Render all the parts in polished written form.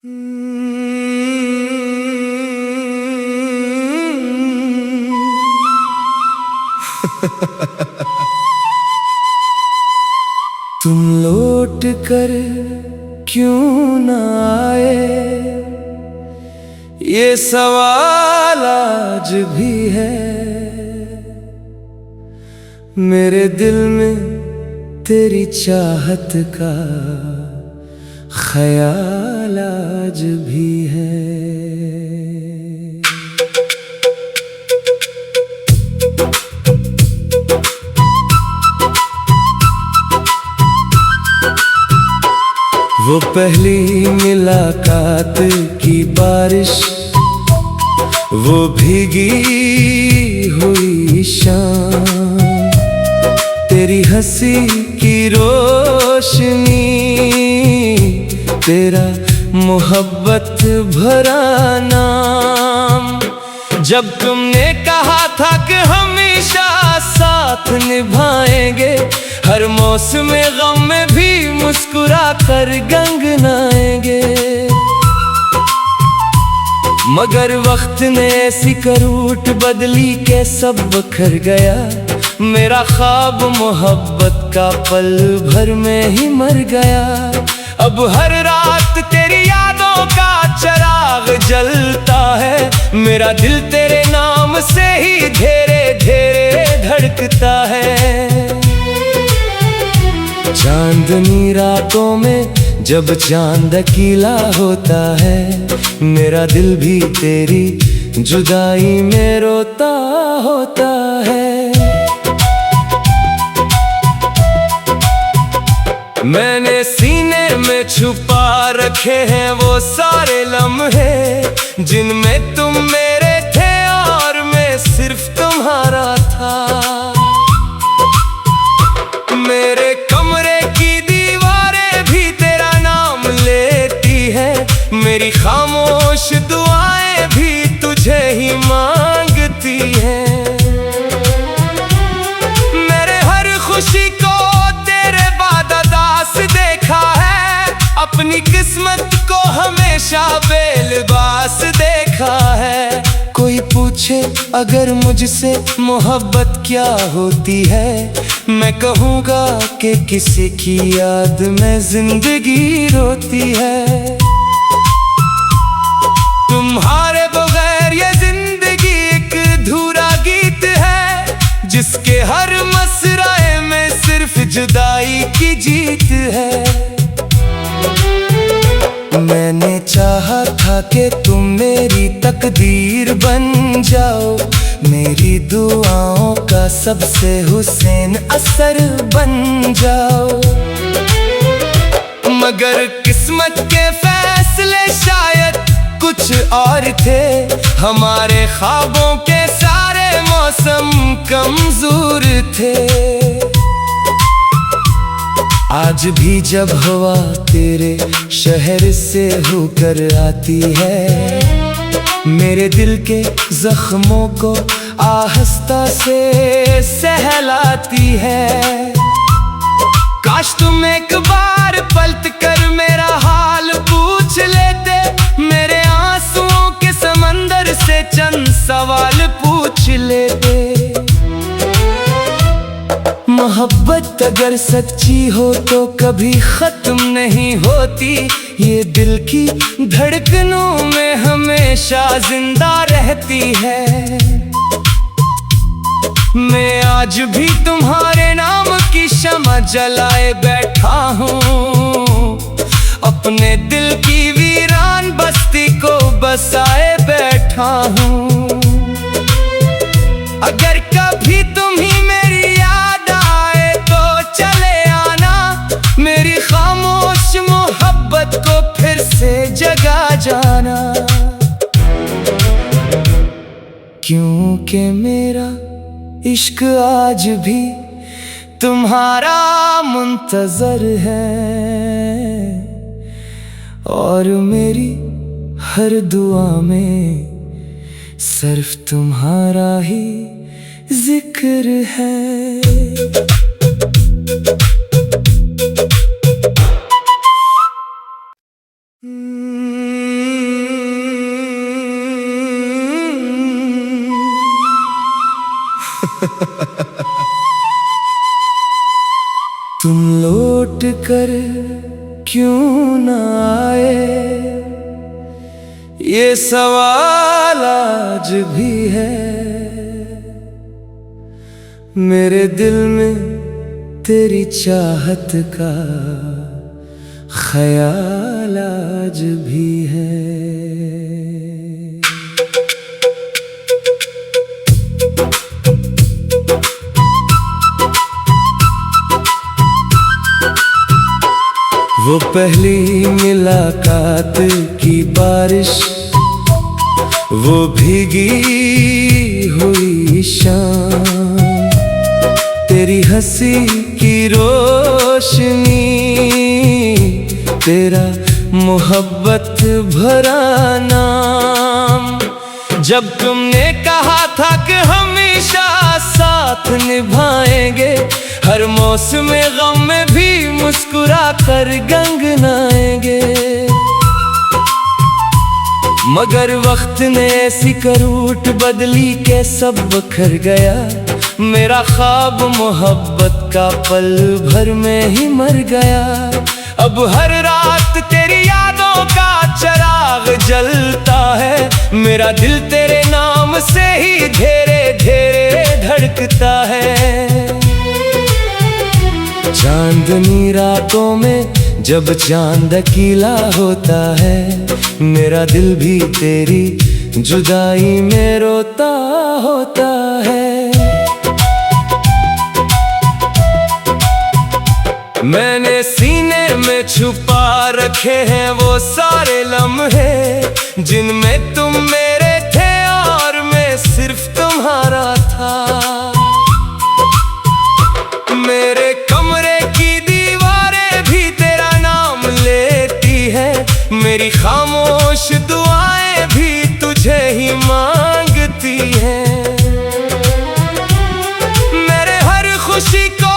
तुम लौट कर क्यों ना आए, ये सवाल आज भी है मेरे दिल में। तेरी चाहत का ख्याल आज भी है। वो पहली मुलाकात की बारिश, वो भीगी हुई शाम, तेरी हंसी की रोशनी, तेरा मोहब्बत भरा नाम। जब तुमने कहा था कि हमेशा साथ निभाएंगे, हर मौसम गम में भी मुस्कुरा कर गंगनाएंगे, मगर वक्त ने ऐसी करवट बदली के सब बिखर गया। मेरा ख्वाब मोहब्बत का पल भर में ही मर गया। अब हर रात तेरी यादों का चिराग जलता है, मेरा दिल तेरे नाम से ही धीरे धीरे धड़कता है। चांदनी रातों में जब चांद अकेला होता है, मेरा दिल भी तेरी जुदाई में रोता होता है। मैंने सीने में छुपा रखे हैं वो सारे लम्हे, जिनमें तुम मेरे थे और मैं सिर्फ तुम्हारा था। मेरे कमरे की दीवारें भी तेरा नाम लेती है, मेरी खामोश दुआएं भी तुझे ही मांगती हैं। मेरे हर खुशी को तेरे बाद अदास देखा है, अपनी किस्मत को हमेशा बेलिबास देखा है। कोई पूछे अगर मुझसे मोहब्बत क्या होती है, मैं कहूँगा कि किसी की याद में जिंदगी रोती है। तुम्हारे बगैर ये जिंदगी एक अधूरा गीत है, जिसके हर मसराए में सिर्फ जुदाई की जीत है। मैंने चाहा था कि तुम मेरी तकदीर बन जाओ, मेरी दुआओं का सबसे हुसैन असर बन जाओ, मगर किस्मत के फैसले शायद कुछ और थे। हमारे ख्वाबों के सारे मौसम कमजोर थे। आज भी जब हवा तेरे शहर से होकर आती है, मेरे दिल के जख्मों को आहिस्ता से सहलाती है। काश तुम एक बार पलट कर मेरा हाल पूछ लेते, मेरे आंसुओं के समंदर से चंद सवाल पूछ लेते। मोहब्बत अगर सच्ची हो तो कभी खत्म नहीं होती, ये दिल की धड़कनों में हमेशा जिंदा रहती है। मैं आज भी तुम्हारे नाम की शम्मा जलाए बैठा हूँ, अपने दिल की वीरान बस्ती को बसाए बैठा हूँ। अगर कभी तुम्ही मेरी याद आए तो चले आना, मेरी खामोश मोहब्बत को फिर से जगा जाना। क्योंकि मेरा इश्क आज भी तुम्हारा मुंतजर है, और मेरी हर दुआ में सिर्फ तुम्हारा ही जिक्र है। तुम लौट कर क्यों ना आए, ये सवाल आज भी है मेरे दिल में। तेरी चाहत का ख्याल आज भी है। वो पहली मुलाकात की बारिश, वो भीगी हुई शाम, तेरी हंसी की रोशनी, तेरा मोहब्बत भरा नाम। जब तुमने कहा था कि हमेशा साथ निभाएंगे, हर मौसम गम में भी मुस्कुरा कर गंगनाएंगे, मगर वक्त ने ऐसी करूट बदली के सब बिखर गया। मेरा ख्वाब मोहब्बत का पल भर में ही मर गया। अब हर रात तेरी यादों का चिराग जलता है, मेरा दिल तेरे नाम से ही धीरे धीरे धड़कता है। चांदनी रातों में जब चांद अकेला होता है, मेरा दिल भी तेरी जुदाई में रोता होता है। मैंने सीने में छुपा रखे हैं वो सारे लम्हे, जिनमें तुम मेरे थे और मैं सिर्फ तुम्हारा था। मेरे कमरे की दीवारें भी तेरा नाम लेती है, मेरी खामोश दुआएं भी तुझे ही मांगती हैं। मेरे हर खुशी को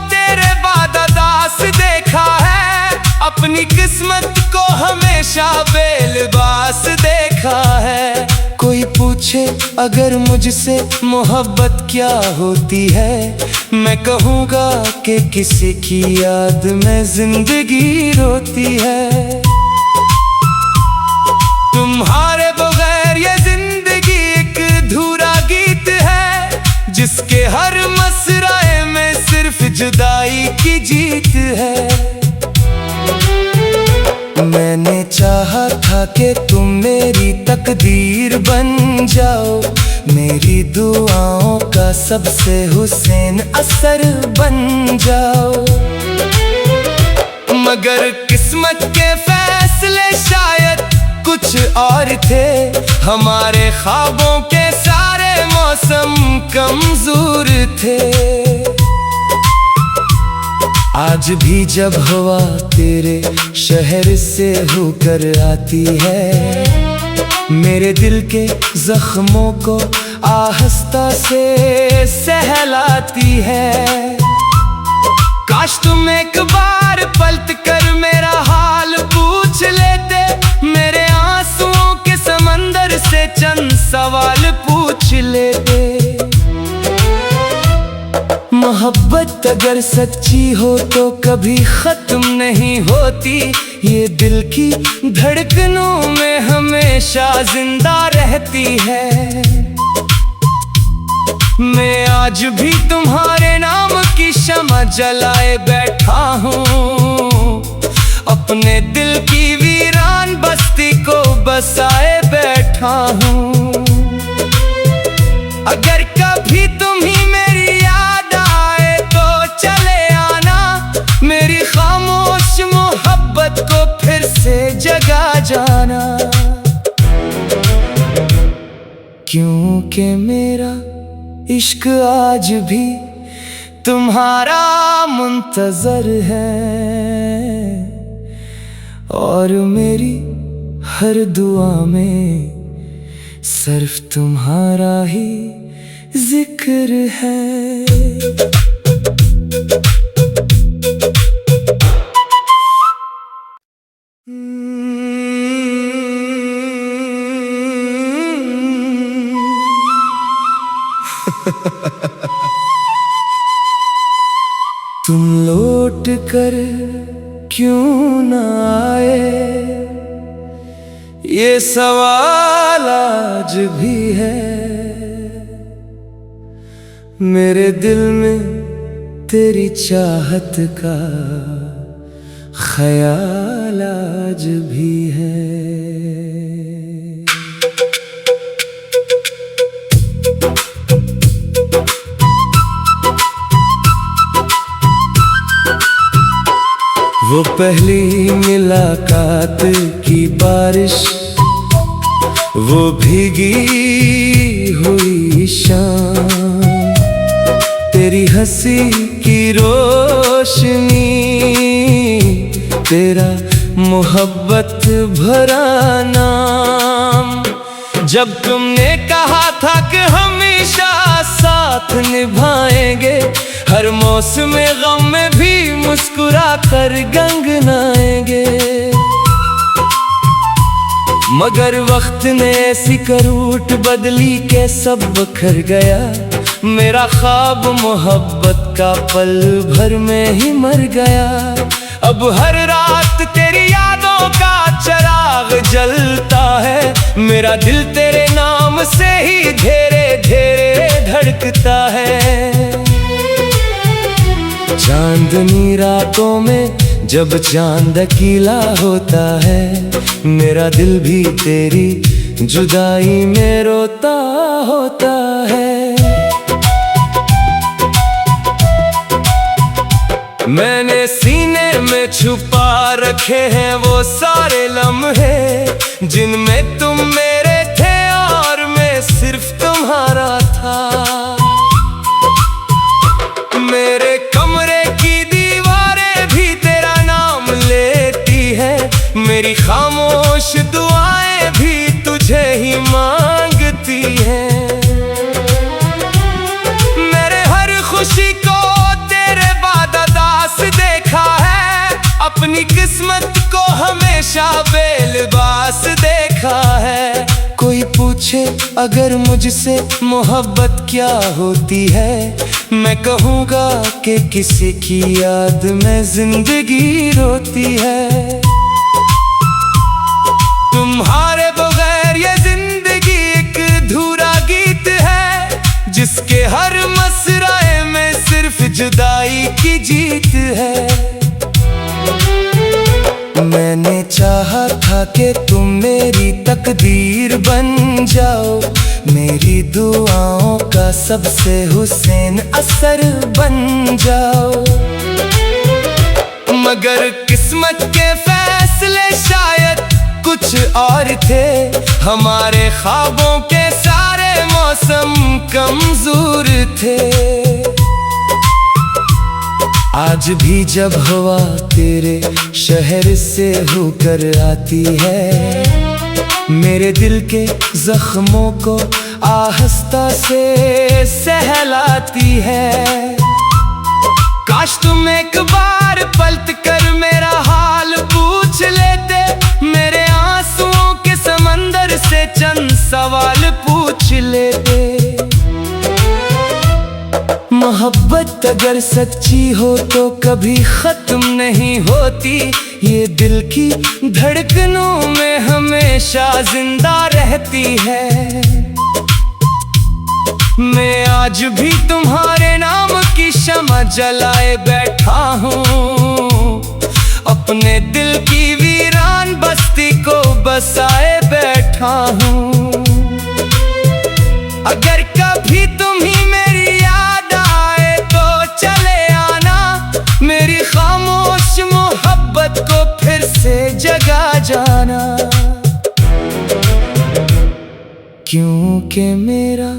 तेरे बाद अदास देखा है, अपनी किस्मत को हमेशा बेलिबास देखा है। कोई पूछे अगर मुझसे मोहब्बत क्या होती है, मैं कहूँगा कि किसी की याद में जिंदगी रोती है। तुम्हारे बगैर ये जिंदगी एक अधूरा गीत है, जिसके हर मसराए में सिर्फ जुदाई की जीत है। मैंने चाहा था कि तुम मेरी तकदीर बन जाओ, मेरी दुआओं का सबसे हुसैन असर बन जाओ, मगर किस्मत के फैसले शायद कुछ और थे। हमारे ख्वाबों के सारे मौसम कमजोर थे। आज भी जब हवा तेरे शहर से होकर आती है, मेरे दिल के जख्मों को आहिस्ता से सहलाती है। काश तुम एक बार पलट कर मेरा हाल पूछ लेते, मेरे आंसुओं के समंदर से चंद सवाल पूछ लेते। मोहब्बत अगर सच्ची हो तो कभी खत्म नहीं होती, ये दिल की धड़कनों में हमेशा जिंदा रहती है। मैं आज भी तुम्हारे नाम की शम्मा जलाए बैठा हूँ, अपने दिल की वीरान बस्ती को बसाए बैठा हूँ। अगर कभी तुम्ही मेरी याद आए तो चले आना, मेरी खामोश मोहब्बत को फिर से जगा जाना। क्योंकि मेरा इश्क आज भी तुम्हारा मुंतजर है, और मेरी हर दुआ में सिर्फ तुम्हारा ही जिक्र है। तुम लौट कर क्यों ना आए, ये सवाल आज भी है मेरे दिल में। तेरी चाहत का ख्याल आज भी है। वो पहली मुलाकात की बारिश, वो भीगी हुई शाम, तेरी हंसी की रोशनी, तेरा मोहब्बत भरा नाम। जब तुमने कहा था कि हमेशा साथ निभाएंगे, हर मौसम गम में भी मुस्कुरा कर गंगनाएंगे, मगर वक्त ने ऐसी करूट बदली के सब बिखर गया। मेरा ख्वाब मोहब्बत का पल भर में ही मर गया। अब हर रात तेरी यादों का चिराग जलता है, मेरा दिल तेरे नाम से ही धीरे धीरे धड़कता है। चांदनी रातों में जब चांद अकेला होता है, मेरा दिल भी तेरी जुदाई में रोता होता है। मैंने सीने में छुपा रखे हैं वो सारे लम्हे, जिनमें तुम मेरे थे और मैं सिर्फ तुम्हारा था। मेरे कमरे की दीवारें भी तेरा नाम लेती है, मेरी खामोश दुआएं भी तुझे ही मांगती हैं। मेरे हर खुशी को तेरे बाद अदास देखा है, अपनी किस्मत को हमेशा बेलिबास देखा है। कोई पूछे अगर मुझसे मोहब्बत क्या होती है, मैं कहूँगा कि किसी की याद में जिंदगी रोती है। तुम्हारे बगैर ये जिंदगी एक अधूरा गीत है, जिसके हर मसराए में सिर्फ जुदाई की जीत है। मैंने चाहा था कि तुम मेरी तकदीर बन जाओ, मेरी दुआओं का सबसे हुसैन असर बन जाओ, मगर किस्मत के फैसले शायद कुछ और थे। हमारे ख्वाबों के सारे मौसम कमजोर थे। आज भी जब हवा तेरे शहर से होकर आती है, मेरे दिल के जख्मों को आहिस्ता से सहलाती है। काश तुम एक बार पलट कर मेरा हाल पूछ लेते, मेरे आंसुओं के समंदर से चंद सवाल पूछ लेते। मोहब्बत अगर सच्ची हो तो कभी खत्म नहीं होती, ये दिल की धड़कनों में हमेशा जिंदा रहती है। मैं आज भी तुम्हारे नाम की शम्मा जलाए बैठा हूँ, अपने दिल की वीरान बस्ती को बसाए बैठा हूँ। अगर कभी तुम्ही मेरी याद आए तो चले आना, मेरी खामोश मोहब्बत को फिर से जगा जाना। क्योंकि मेरा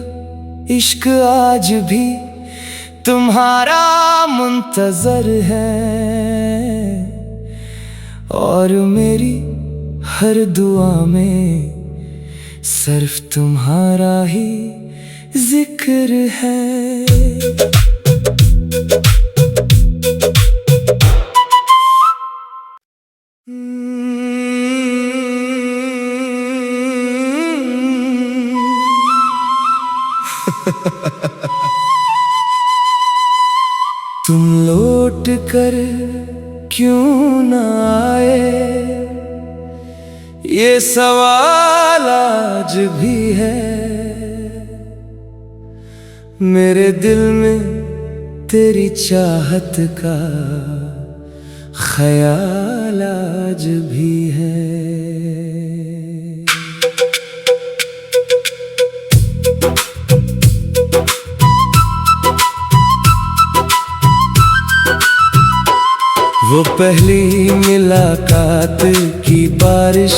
इश्क आज भी तुम्हारा मुंतजर है, और मेरी हर दुआ में सिर्फ तुम्हारा ही जिक्र है। तुम लौट लौट कर क्यों ना आए, ये सवाल आज भी है मेरे दिल में। तेरी चाहत का ख्याल आज भी है। वो पहली मुलाकात की बारिश,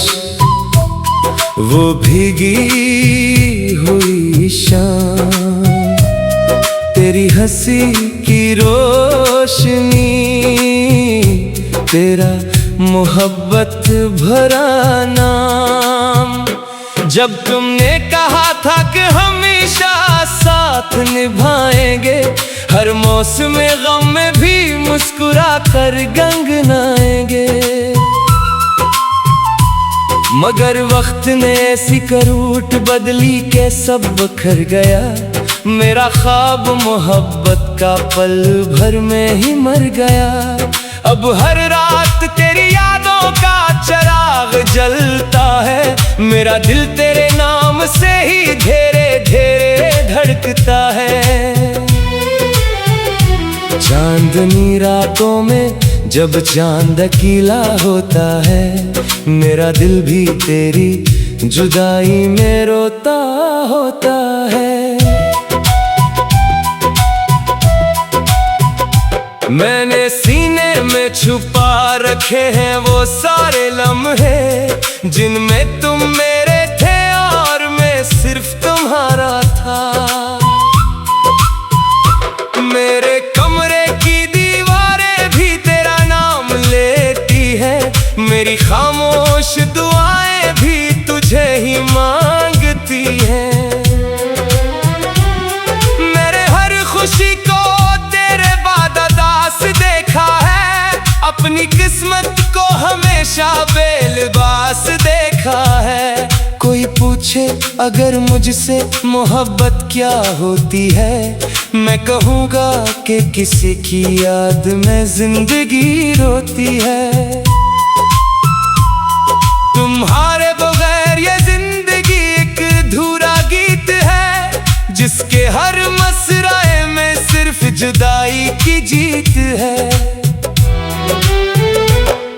वो भीगी हुई शाम, तेरी हंसी की रोशनी, तेरा मोहब्बत भरा नाम। जब तुमने कहा था कि हमेशा साथ निभाएंगे, हर मौसम गम में भी मुस्कुरा कर गंगनाएंगे, मगर वक्त ने ऐसी करूट बदली के सब बिखर गया। मेरा ख्वाब मोहब्बत का पल भर में ही मर गया। अब हर रात तेरी यादों का चिराग जलता है, मेरा दिल तेरे नाम से ही धीरे धीरे धड़कता है। चांदनी रातों में जब चांद अकेला होता है, मेरा दिल भी तेरी जुदाई में रोता होता है। मैंने सीने में छुपा रखे हैं वो सारे लम्हे, जिनमें तुम मेरे थे और मैं सिर्फ तुम्हारा था। मेरे कमरे की दीवारें भी तेरा नाम लेती है, मेरी खामोश दुआएं भी तुझे ही मांगती हैं। मेरे हर खुशी को तेरे बाद अदास देखा है, अपनी किस्मत को हमेशा बेलिबास देखा है। कोई पूछे अगर मुझसे मोहब्बत क्या होती है, मैं कहूँगा कि किसी की याद में जिंदगी रोती है। तुम्हारे बगैर ये जिंदगी एक अधूरा गीत है, जिसके हर मसराए में सिर्फ जुदाई की जीत है।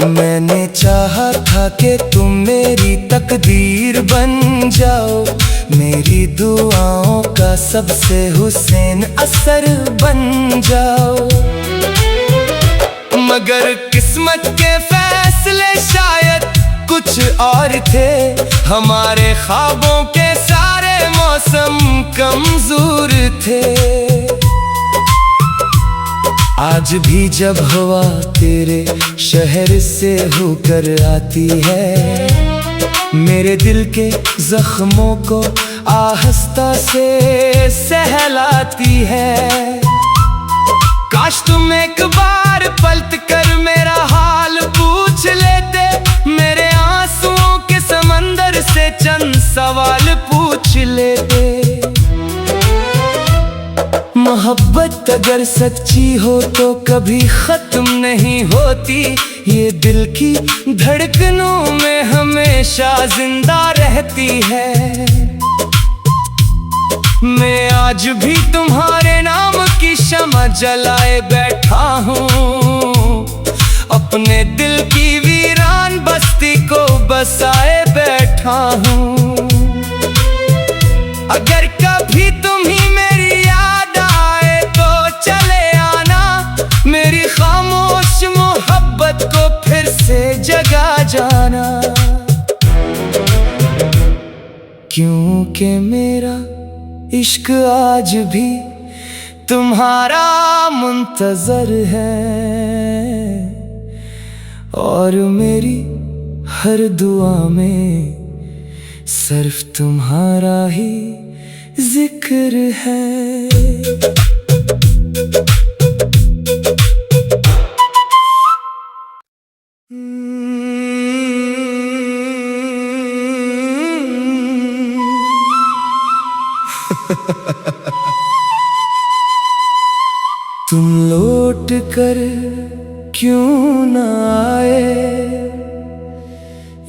मैंने चाहा था कि तुम मेरी तकदीर बन जाओ, मेरी दुआओं का सबसे हुसैन असर बन जाओ, मगर किस्मत के फैसले शायद कुछ और थे। हमारे ख्वाबों के सारे मौसम कमजोर थे। आज भी जब हवा तेरे शहर से होकर आती है, मेरे दिल के जख्मों को आहिस्ता से सहलाती है। काश तुम एक बार पलट कर मेरा हाल पूछ लेते, मेरे आंसुओं के समंदर से चंद सवाल पूछ लेते। मोहब्बत अगर सच्ची हो तो कभी खत्म नहीं होती, ये दिल की धड़कनों में हमेशा जिंदा रहती है। मैं आज भी तुम्हारे नाम की शम्मा जलाए बैठा हूँ, अपने दिल की वीरान बस्ती को बसाए बैठा हूँ। अगर कभी तुम्ही मेरी याद आए तो चले आना, मेरी खामोश मोहब्बत को फिर से जगा जाना। क्योंकि मेरा इश्क आज भी तुम्हारा मुंतजर है, और मेरी हर दुआ में सिर्फ तुम्हारा ही जिक्र है। तुम लौट कर क्यों ना आए,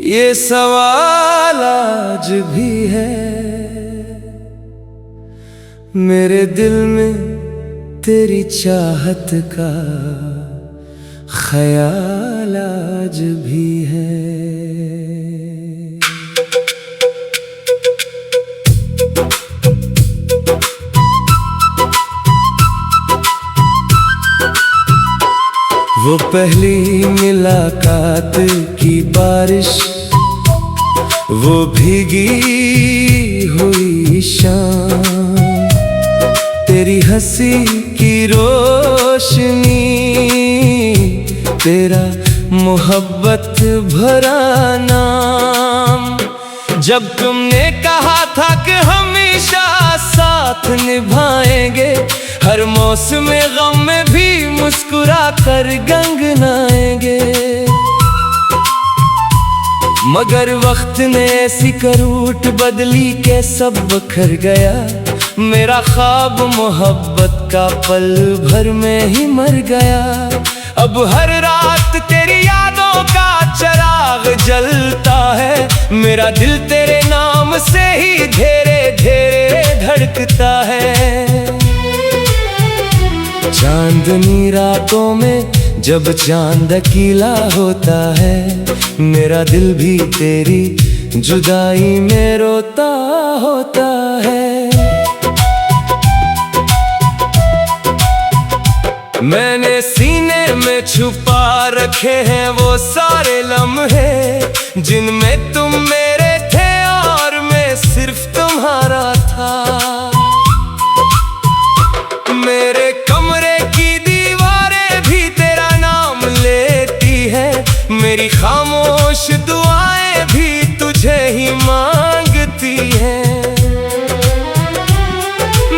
ये सवाल आज भी है मेरे दिल में। तेरी चाहत का ख्याल आज भी है। वो पहली मुलाकात की बारिश, वो भीगी हुई शाम, तेरी हंसी की रोशनी, तेरा मोहब्बत भरा नाम। जब तुमने कहा था कि हमेशा साथ निभाएंगे, हर मौसम गम में भी मुस्कुरा कर गंगनाएंगे। मगर वक्त ने ऐसी करवट बदली के सब बिखर गया। मेरा ख्वाब मोहब्बत का पल भर में ही मर गया। अब हर रात तेरी यादों का चिराग जलता है, मेरा दिल तेरे नाम से ही धीरे धीरे धड़कता है। चांदनी रातों में जब चांद अकेला होता है, मेरा दिल भी तेरी जुदाई में रोता होता है। मैंने सीने में छुपा रखे हैं वो सारे लम्हे, जिनमें तुम मेरे थे और मैं सिर्फ तुम्हारा था। मेरे कमरे की दीवारें भी तेरा नाम लेती है, मेरी खामोश दुआएं भी तुझे ही मांगती हैं।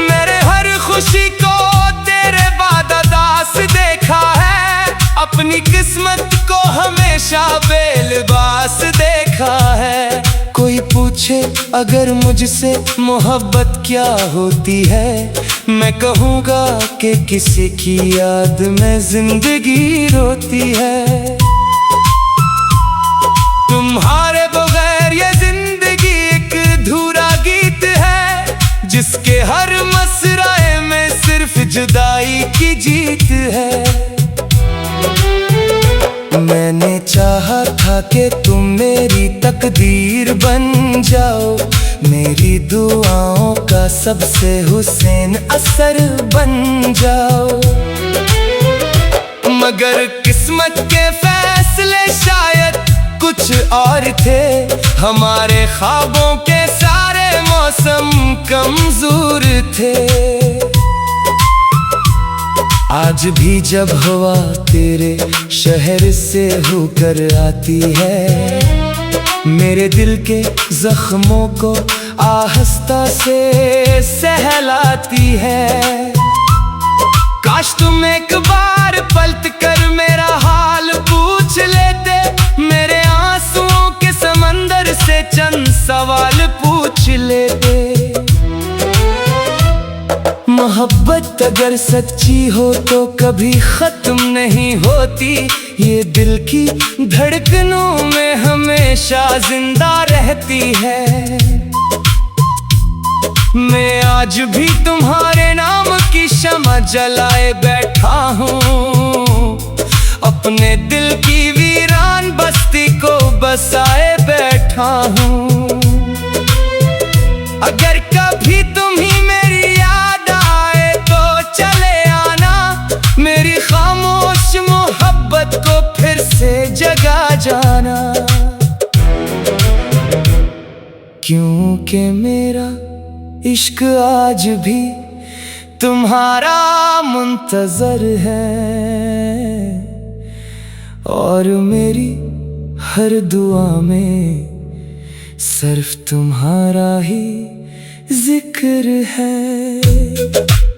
मेरे हर खुशी को तेरे बाद अदास देखा है, अपनी किस्मत को हमेशा बेलिबास देखा है। कोई पूछे अगर मुझसे मोहब्बत क्या होती है, मैं कहूँगा कि किसी की याद में जिंदगी रोती है। तुम्हारे बगैर ये जिंदगी एक अधूरा गीत है, जिसके हर मसराए में सिर्फ जुदाई की जीत है। मैंने चाहा था कि तुम मेरी तकदीर बन जाओ, मेरी दुआओं का सबसे हुसैन असर बन जाओ। मगर किस्मत के फैसले शायद कुछ और थे, हमारे ख्वाबों के सारे मौसम कमजोर थे। आज भी जब हवा तेरे शहर से होकर आती है, मेरे दिल के जख्मों को आहिस्ता से सहलाती है। काश तुम एक बार पलट कर मेरा हाल पूछ लेते, मेरे आंसुओं के समंदर से चंद सवाल पूछ लेते। मोहब्बत अगर सच्ची हो तो कभी खत्म नहीं होती, ये दिल की धड़कनों में हमेशा जिंदा रहती है। मैं आज भी तुम्हारे नाम की शम्मा जलाए बैठा हूँ, अपने दिल की वीरान बस्ती को बसाए बैठा हूँ। अगर कभी तुम्ही मेरी याद आए तो चले आना, मेरी खामोश मोहब्बत को फिर से जगा जाना। क्योंकि मेरा इश्क आज भी तुम्हारा मुंतजर है, और मेरी हर दुआ में सिर्फ तुम्हारा ही जिक्र है।